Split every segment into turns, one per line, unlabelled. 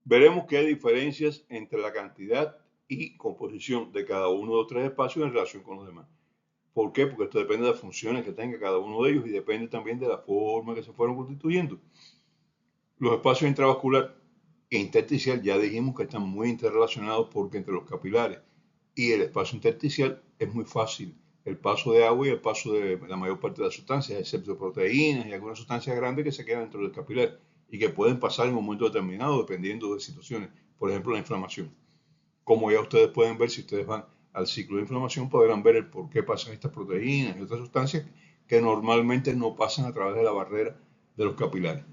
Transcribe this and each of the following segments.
veremos que hay diferencias entre la cantidad y composición de cada uno de los tres espacios en relación con los demás. ¿Por qué? Porque esto depende de las funciones que tenga cada uno de ellos y depende también de la forma que se fueron constituyendo. Los espacios intravascular e intersticial ya dijimos que están muy interrelacionados porque entre los capilares y el espacio intersticial es muy fácil el paso de agua y el paso de la mayor parte de las sustancias, excepto proteínas y algunas sustancias grandes que se quedan dentro del capilar y que pueden pasar en un momento determinado dependiendo de situaciones, por ejemplo la inflamación. Como ya ustedes pueden ver, si ustedes van al ciclo de inflamación, podrán ver el por qué pasan estas proteínas y otras sustancias que normalmente no pasan a través de la barrera de los capilares.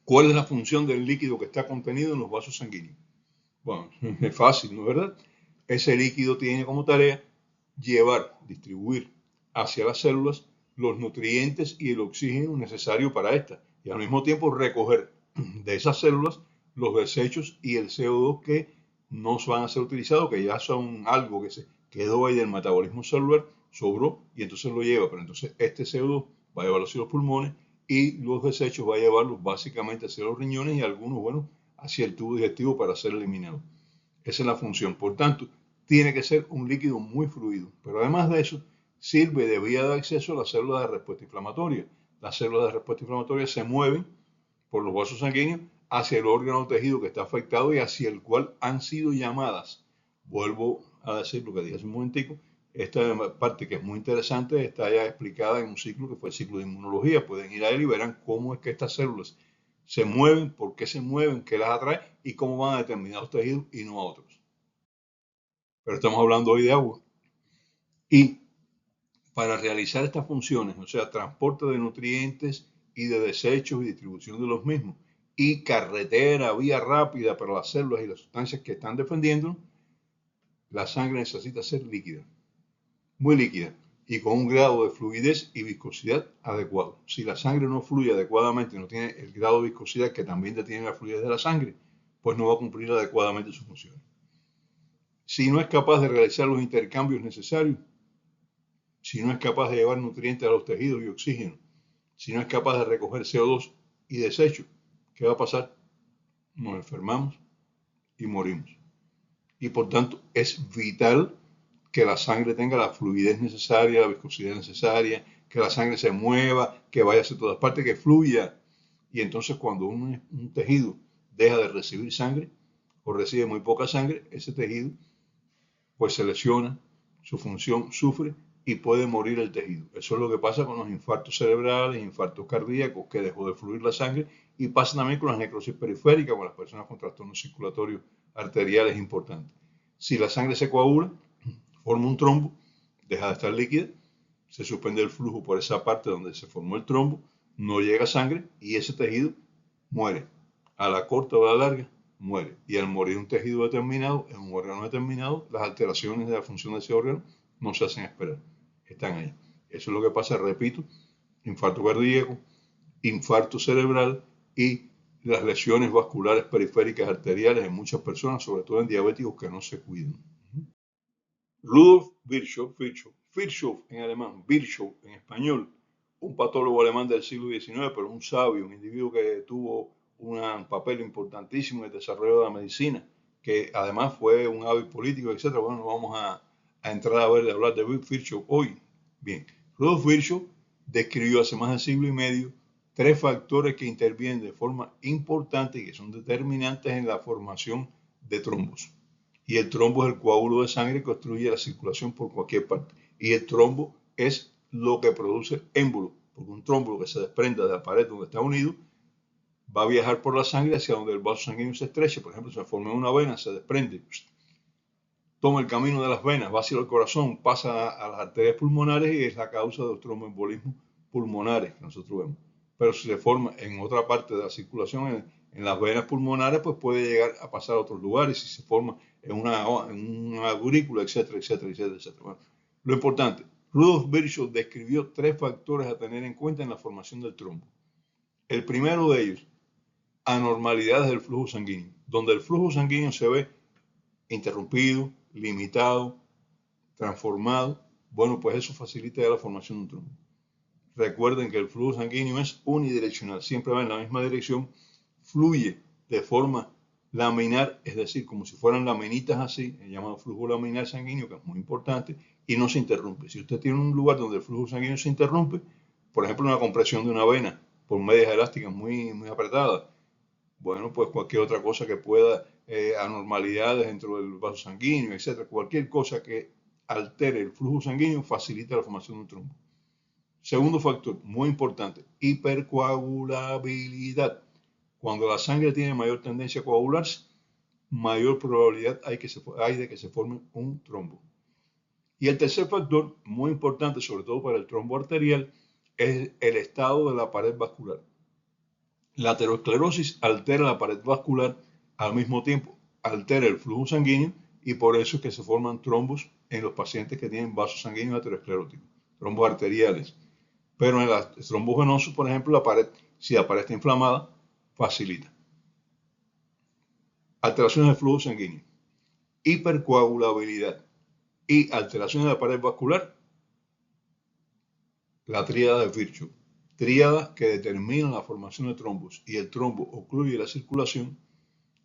¿Cuál es la función del líquido que está contenido en los vasos sanguíneos? Bueno, es fácil, ¿no es verdad? Ese líquido tiene como tarea llevar, distribuir hacia las células los nutrientes y el oxígeno necesario para estas y al mismo tiempo recoger de esas células los desechos y el CO2 que no van a ser utilizados, que ya son algo que se quedó ahí del metabolismo celular, sobró y entonces lo lleva, pero entonces este CO2 va a llevarlo hacia los pulmones y los desechos va a llevarlos básicamente hacia los riñones y algunos, bueno, hacia el tubo digestivo para ser eliminados. Esa es la función. Por tanto, tiene que ser un líquido muy fluido. Pero además de eso, sirve de vía de acceso a las células de respuesta inflamatoria. Las células de respuesta inflamatoria se mueven por los vasos sanguíneos hacia el órgano o tejido que está afectado y hacia el cual han sido llamadas. Vuelvo a decir lo que dije hace un momentico. Esta parte que es muy interesante está ya explicada en un ciclo que fue el ciclo de inmunología. Pueden ir a él y verán cómo es que estas células se mueven, por qué se mueven, qué las atrae y cómo van a determinados tejidos y no a otros. Pero estamos hablando hoy de agua. Y para realizar estas funciones, o sea, transporte de nutrientes y de desechos y distribución de los mismos, y carretera, vía rápida para las células y las sustancias que están defendiendo, la sangre necesita ser líquida, muy líquida, y con un grado de fluidez y viscosidad adecuado. Si la sangre no fluye adecuadamente, no tiene el grado de viscosidad que también tiene la fluidez de la sangre, pues no va a cumplir adecuadamente sus funciones. Si no es capaz de realizar los intercambios necesarios, si no es capaz de llevar nutrientes a los tejidos y oxígeno, si no es capaz de recoger CO2 y desechos, ¿qué va a pasar? Nos enfermamos y morimos. Y por tanto es vital que la sangre tenga la fluidez necesaria, la viscosidad necesaria, que la sangre se mueva, que vaya hacia todas partes, que fluya. Y entonces cuando un tejido deja de recibir sangre o recibe muy poca sangre, ese tejido pues se lesiona, su función sufre y puede morir el tejido. Eso es lo que pasa con los infartos cerebrales, infartos cardíacos, que dejó de fluir la sangre, y pasa también con las necrosis periféricas, con las personas con trastornos circulatorios arteriales importantes. Si la sangre se coagula, forma un trombo, deja de estar líquida, se suspende el flujo por esa parte donde se formó el trombo, no llega sangre y ese tejido muere. A la corta o a la larga, muere. Y al morir un tejido determinado, en un órgano determinado, las alteraciones de la función de ese órgano no se hacen esperar. Están ahí. Eso es lo que pasa, repito, infarto cardíaco, infarto cerebral y las lesiones vasculares periféricas arteriales en muchas personas, sobre todo en diabéticos que no se cuidan. Rudolf Virchow en alemán, Virchow en español, un patólogo alemán del siglo XIX, pero un sabio, un individuo que tuvo un papel importantísimo en el desarrollo de la medicina, que además fue un hábil político, etc. Bueno, no vamos a entrar a ver, a hablar de Virchow hoy. Bien, Rudolf Virchow describió hace más de siglo y medio tres factores que intervienen de forma importante y que son determinantes en la formación de trombos. Y el trombo es el coágulo de sangre que obstruye la circulación por cualquier parte. Y el trombo es lo que produce émbolo, porque un trombo que se desprenda de la pared donde está unido va a viajar por la sangre hacia donde el vaso sanguíneo se estreche. Por ejemplo, se forma una vena, se desprende, toma el camino de las venas, va hacia el corazón, pasa a las arterias pulmonares y es la causa de los tromboembolismos pulmonares que nosotros vemos. Pero si se forma en otra parte de la circulación, en las venas pulmonares, pues puede llegar a pasar a otros lugares si se forma en una aurícula, etcétera, etcétera, etcétera, etcétera. Bueno, lo importante, Rudolf Virchow describió tres factores a tener en cuenta en la formación del trombo. El primero de ellos, anormalidades del flujo sanguíneo, donde el flujo sanguíneo se ve interrumpido, limitado, transformado, bueno, pues eso facilita ya la formación de un trombo. Recuerden que el flujo sanguíneo es unidireccional, siempre va en la misma dirección, fluye de forma laminar, es decir, como si fueran laminitas así, el llamado flujo laminar sanguíneo, que es muy importante, y no se interrumpe. Si usted tiene un lugar donde el flujo sanguíneo se interrumpe, por ejemplo, una compresión de una vena por medias elásticas muy apretadas, bueno, pues cualquier otra cosa que pueda, anormalidades dentro del vaso sanguíneo, etcétera, cualquier cosa que altere el flujo sanguíneo facilita la formación de un trombo. Segundo factor, muy importante, hipercoagulabilidad. Cuando la sangre tiene mayor tendencia a coagularse, mayor probabilidad hay de que se forme un trombo. Y el tercer factor, muy importante, sobre todo para el trombo arterial, es el estado de la pared vascular. La aterosclerosis altera la pared vascular, al mismo tiempo altera el flujo sanguíneo, y por eso es que se forman trombos en los pacientes que tienen vasos sanguíneos ateroscleróticos, trombos arteriales. Pero en los trombos venosos, por ejemplo, si la pared está inflamada, facilita. Alteraciones del flujo sanguíneo, hipercoagulabilidad y alteraciones de la pared vascular, la tríada de Virchow. Tríada que determina la formación de trombos, y el trombo ocluye la circulación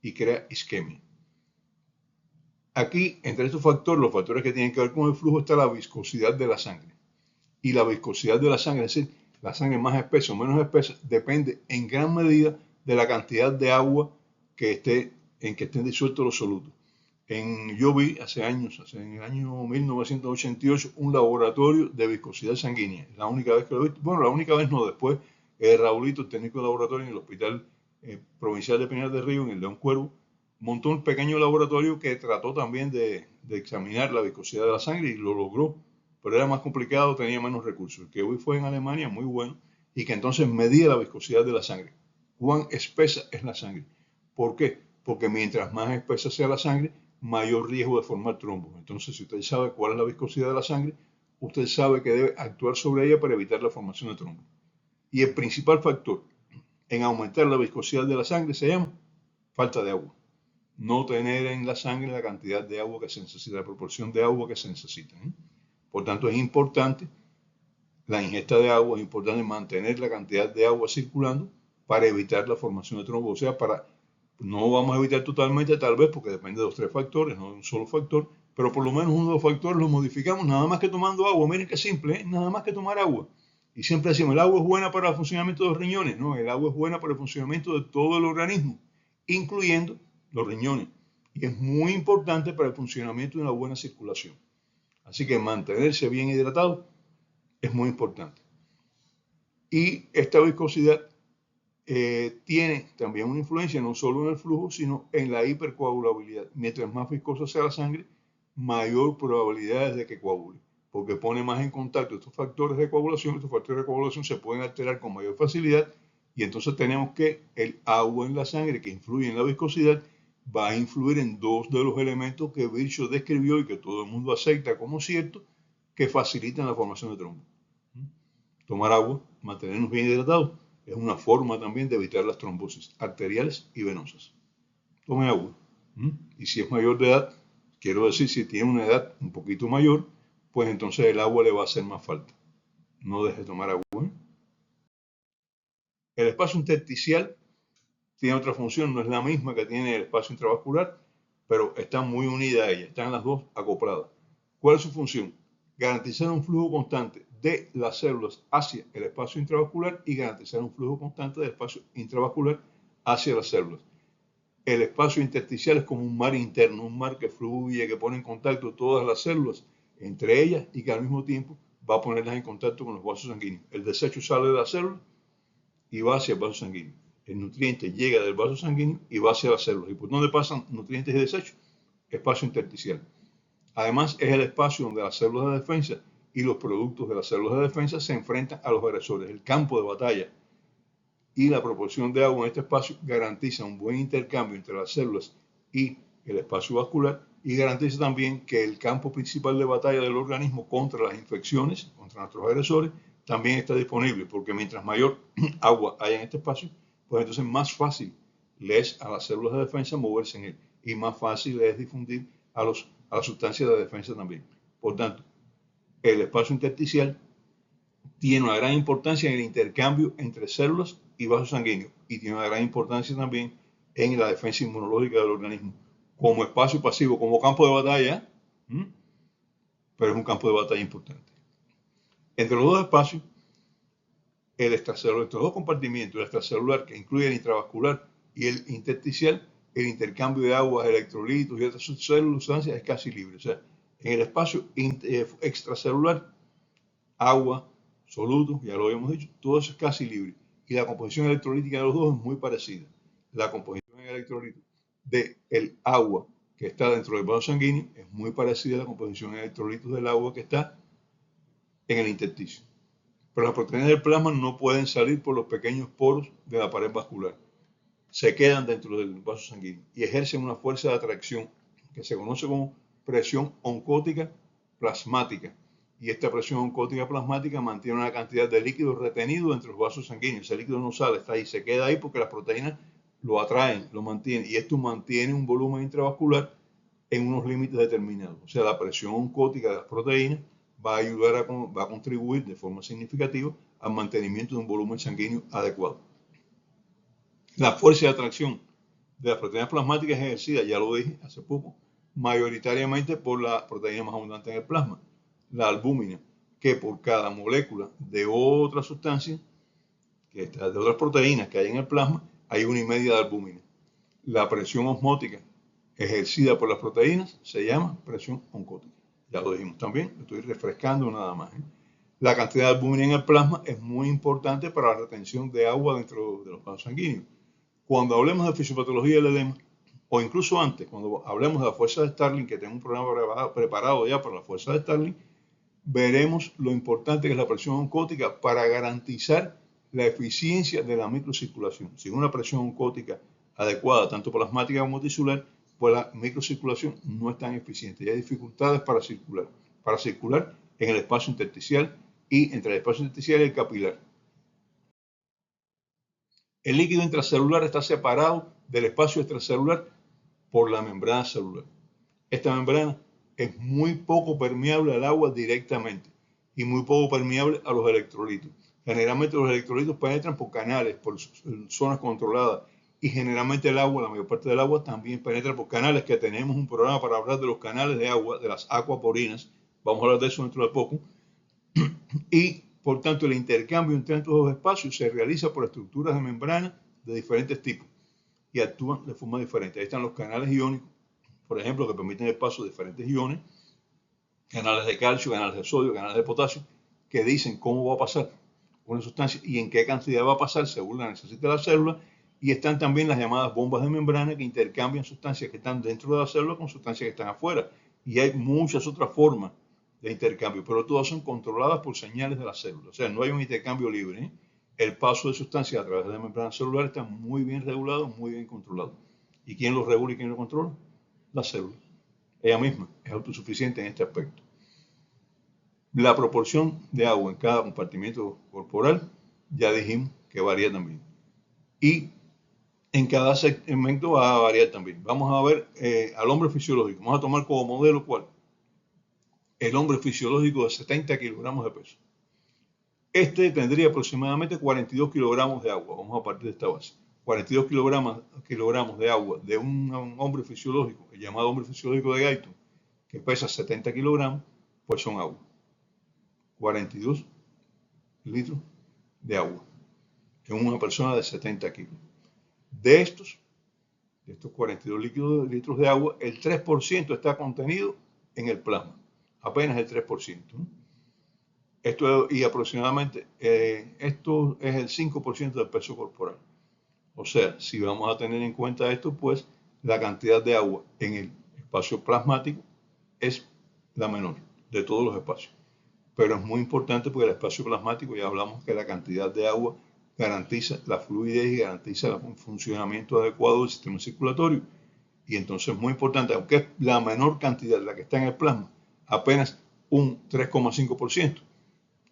y crea isquemia. Aquí, entre estos factores, los factores que tienen que ver con el flujo, está la viscosidad de la sangre. Y la viscosidad de la sangre, es decir, la sangre más espesa o menos espesa, depende en gran medida de la cantidad de agua en que estén disueltos los solutos. Yo vi hace años, en el año 1988, un laboratorio de viscosidad sanguínea. La única vez que lo he visto, bueno, la única vez no, después Raulito, el técnico de laboratorio en el Hospital Provincial de Pinar del Río, en el León Cuervo, montó un pequeño laboratorio que trató también de examinar la viscosidad de la sangre, y lo logró, pero era más complicado, tenía menos recursos. El que hoy fue en Alemania, muy bueno, y que entonces medía la viscosidad de la sangre. ¿Cuán espesa es la sangre? ¿Por qué? Porque mientras más espesa sea la sangre, mayor riesgo de formar trombos. Entonces, si usted sabe cuál es la viscosidad de la sangre, usted sabe que debe actuar sobre ella para evitar la formación de trombos. Y el principal factor en aumentar la viscosidad de la sangre se llama falta de agua. No tener en la sangre la cantidad de agua que se necesita, la proporción de agua que se necesita. Por tanto, es importante la ingesta de agua, es importante mantener la cantidad de agua circulando para evitar la formación de trombos. O sea, no vamos a evitar totalmente, tal vez, porque depende de los tres factores, no de un solo factor, pero por lo menos uno de los factores lo modificamos nada más que tomando agua. Miren qué simple, nada más que tomar agua. Y siempre decimos, el agua es buena para el funcionamiento de los riñones. No, el agua es buena para el funcionamiento de todo el organismo, incluyendo los riñones. Y es muy importante para el funcionamiento de una buena circulación. Así que mantenerse bien hidratado es muy importante. Y esta viscosidad tiene también una influencia no solo en el flujo, sino en la hipercoagulabilidad. Mientras más viscosa sea la sangre, mayor probabilidad es de que coagule, porque pone más en contacto estos factores de coagulación. Estos factores de coagulación se pueden alterar con mayor facilidad, y entonces tenemos que el agua en la sangre, que influye en la viscosidad, va a influir en dos de los elementos que Virchow describió y que todo el mundo acepta como cierto, que facilitan la formación de trombos. Tomar agua, mantenernos bien hidratados, es una forma también de evitar las trombosis arteriales y venosas. Tome agua. Y si es mayor de edad, quiero decir, si tiene una edad un poquito mayor, pues entonces el agua le va a hacer más falta. No deje de tomar agua. El espacio intersticial tiene otra función, no es la misma que tiene el espacio intravascular, pero está muy unida a ella, están las dos acopladas. ¿Cuál es su función? Garantizar un flujo constante de las células hacia el espacio intravascular y garantizar un flujo constante del espacio intravascular hacia las células. El espacio intersticial es como un mar interno, un mar que fluye, que pone en contacto todas las células entre ellas, y que al mismo tiempo va a ponerlas en contacto con los vasos sanguíneos. El desecho sale de la célula y va hacia el vaso sanguíneo. El nutriente llega del vaso sanguíneo y va hacia las células. ¿Y por dónde pasan nutrientes y desechos? Espacio intersticial. Además, es el espacio donde las células de defensa y los productos de las células de defensa se enfrentan a los agresores. El campo de batalla, y la proporción de agua en este espacio garantiza un buen intercambio entre las células y el espacio vascular, y garantiza también que el campo principal de batalla del organismo contra las infecciones, contra nuestros agresores, también está disponible, porque mientras mayor agua haya en este espacio, pues entonces más fácil le es a las células de defensa moverse en él, y más fácil es difundir a las sustancias de defensa también. Por tanto, el espacio intersticial tiene una gran importancia en el intercambio entre células y vasos sanguíneos, y tiene una gran importancia también en la defensa inmunológica del organismo, como espacio pasivo, como campo de batalla, pero es un campo de batalla importante. Entre los dos espacios, el extracelular, entre los dos compartimientos, el extracelular, que incluye el intravascular y el intersticial, el intercambio de aguas, electrolitos y otras sustancias es casi libre. O sea, en el espacio extracelular, agua, solutos, ya lo habíamos dicho, todo eso es casi libre. Y la composición electrolítica de los dos es muy parecida. La composición en electrolitos del agua que está dentro del vaso sanguíneo es muy parecida a la composición en electrolitos del agua que está en el intersticio. Pero las proteínas del plasma no pueden salir por los pequeños poros de la pared vascular. Se quedan dentro del vaso sanguíneo y ejercen una fuerza de atracción que se conoce como presión oncótica plasmática. Y esta presión oncótica plasmática mantiene una cantidad de líquido retenido entre los vasos sanguíneos. Ese líquido no sale, está ahí, se queda ahí porque las proteínas lo atraen, lo mantienen. Y esto mantiene un volumen intravascular en unos límites determinados. O sea, la presión oncótica de las proteínas va a ayudar va a contribuir de forma significativa al mantenimiento de un volumen sanguíneo adecuado. La fuerza de atracción de las proteínas plasmáticas es ejercida, ya lo dije hace poco, mayoritariamente por la proteína más abundante en el plasma, la albúmina, que por cada molécula de otra sustancia, de otras proteínas que hay en el plasma, hay 1,5 de albúmina. La presión osmótica ejercida por las proteínas se llama presión oncótica. Ya lo dijimos también, estoy refrescando nada más. La cantidad de albúmina en el plasma es muy importante para la retención de agua dentro de los vasos sanguíneos. Cuando hablemos de fisiopatología del edema, o incluso antes, cuando hablemos de la fuerza de Starling, que tengo un programa preparado ya para la fuerza de Starling, veremos lo importante que es la presión oncótica para garantizar la eficiencia de la microcirculación. Sin una presión oncótica adecuada, tanto plasmática como tisular, pues la microcirculación no es tan eficiente y hay dificultades para circular en el espacio intersticial y entre el espacio intersticial y el capilar. El líquido intracelular está separado del espacio extracelular por la membrana celular. Esta membrana es muy poco permeable al agua directamente y muy poco permeable a los electrolitos. Generalmente los electrolitos penetran por canales, por zonas controladas y generalmente el agua, la mayor parte del agua también penetra por canales, que tenemos un programa para hablar de los canales de agua, de las acuaporinas. Vamos a hablar de eso dentro de poco. Y por tanto el intercambio entre estos dos espacios se realiza por estructuras de membrana de diferentes tipos y actúan de forma diferente. Ahí están los canales iónicos, por ejemplo, que permiten el paso de diferentes iones, canales de calcio, canales de sodio, canales de potasio, que dicen cómo va a pasar una sustancia y en qué cantidad va a pasar según la necesidad de la célula. Y están también las llamadas bombas de membrana, que intercambian sustancias que están dentro de la célula con sustancias que están afuera. Y hay muchas otras formas de intercambio, pero todas son controladas por señales de la célula. O sea, no hay un intercambio libre. El paso de sustancias a través de la membrana celular está muy bien regulado, muy bien controlado. ¿Y quién lo regula y quién lo controla? La célula. Ella misma es autosuficiente en este aspecto. La proporción de agua en cada compartimento corporal, ya dijimos que varía también. Y en cada segmento va a variar también. Vamos a ver al hombre fisiológico. Vamos a tomar como modelo ¿cuál? El hombre fisiológico de 70 kilogramos de peso. Este tendría aproximadamente 42 kilogramos de agua. Vamos a partir de esta base. 42 kilogramos de agua de un hombre fisiológico, el llamado hombre fisiológico de Guyton, que pesa 70 kilogramos, pues son agua. 42 litros de agua en una persona de 70 kilos. De estos 42 litros de agua, el 3% está contenido en el plasma. Apenas el 3%. Y aproximadamente esto es el 5% del peso corporal. O sea, si vamos a tener en cuenta esto, pues la cantidad de agua en el espacio plasmático es la menor de todos los espacios. Pero es muy importante porque el espacio plasmático, ya hablamos que la cantidad de agua garantiza la fluidez y garantiza el funcionamiento adecuado del sistema circulatorio. Y entonces es muy importante, aunque es la menor cantidad la que está en el plasma, apenas un 3,5%.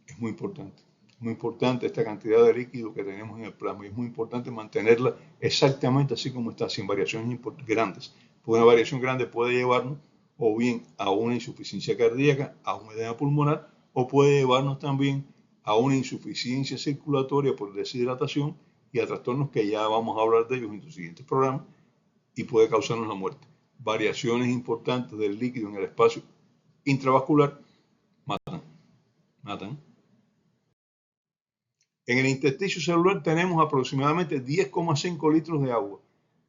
Es muy importante esta cantidad de líquido que tenemos en el plasma y es muy importante mantenerla exactamente así como está, sin variaciones grandes. Porque una variación grande puede llevarnos o bien a una insuficiencia cardíaca, a un edema pulmonar, o puede llevarnos también a una insuficiencia circulatoria por deshidratación y a trastornos que ya vamos a hablar de ellos en los siguientes programas, y puede causarnos la muerte. Variaciones importantes del líquido en el espacio intravascular matan. En el intersticio celular tenemos aproximadamente 10,5 litros de agua,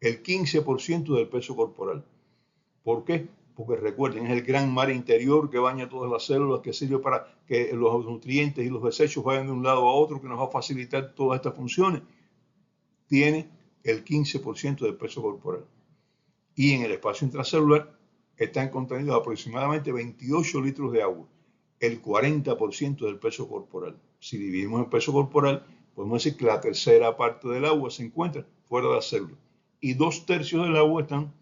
el 15% del peso corporal. ¿Por qué? Porque recuerden, es el gran mar interior que baña todas las células, que sirve para que los nutrientes y los desechos vayan de un lado a otro, que nos va a facilitar todas estas funciones. Tiene el 15% del peso corporal. Y en el espacio intracelular están contenidos aproximadamente 28 litros de agua, el 40% del peso corporal. Si dividimos el peso corporal, podemos decir que la tercera parte del agua se encuentra fuera de la célula y 2/3 del agua están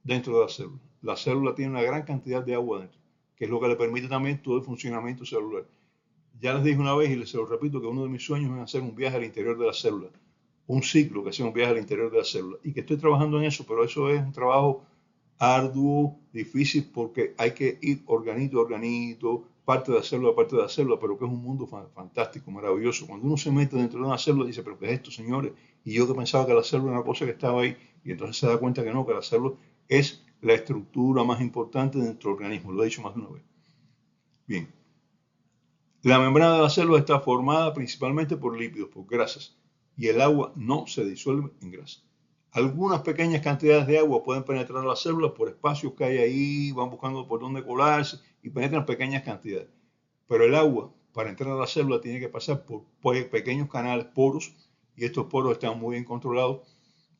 dentro de la célula. La célula tiene una gran cantidad de agua dentro, que es lo que le permite también todo el funcionamiento celular. Ya les dije una vez y se lo repito que uno de mis sueños es hacer un viaje al interior de la célula, un ciclo que sea un viaje al interior de la célula y que estoy trabajando en eso, pero eso es un trabajo arduo, difícil, porque hay que ir organito a organito, parte de la célula, pero que es un mundo fantástico, maravilloso. Cuando uno se mete dentro de una célula dice, pero ¿qué es esto, señores? Y yo que pensaba que la célula era una cosa que estaba ahí, y entonces se da cuenta que no, que la célula es la estructura más importante de nuestro organismo, lo he dicho más de una vez. Bien, la membrana de la célula está formada principalmente por lípidos, por grasas, y el agua no se disuelve en grasa. Algunas pequeñas cantidades de agua pueden penetrar a las células por espacios que hay ahí, van buscando por dónde colarse y penetran pequeñas cantidades. Pero el agua, para entrar a la célula, tiene que pasar por pequeños canales, poros, y estos poros están muy bien controlados.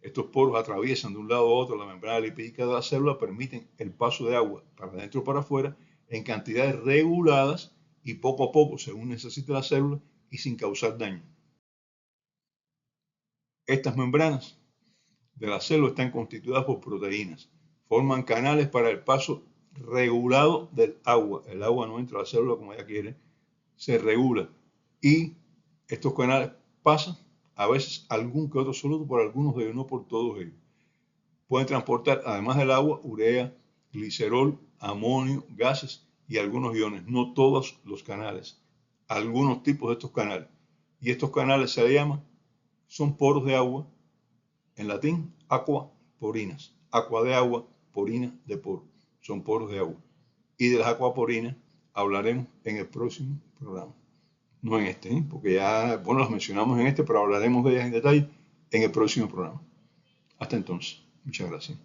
Estos poros atraviesan de un lado a otro la membrana lipídica de la célula, permiten el paso de agua para adentro o para afuera en cantidades reguladas y poco a poco, según necesite la célula y sin causar daño. Estas membranas de la célula están constituidas por proteínas. Forman canales para el paso regulado del agua. El agua no entra a la célula como ella quiere, se regula. Y estos canales pasan a veces algún que otro soluto por algunos de ellos, no por todos ellos. Pueden transportar, además del agua, urea, glicerol, amonio, gases y algunos iones. No todos los canales, algunos tipos de estos canales. Y estos canales se llaman, son poros de agua, en latín, aqua porinas. Aqua de agua, porina de poro. Son poros de agua. Y de las aquaporinas hablaremos en el próximo programa. No en este, porque ya, bueno, las mencionamos en este, pero hablaremos de ellas en detalle en el próximo programa. Hasta entonces. Muchas gracias.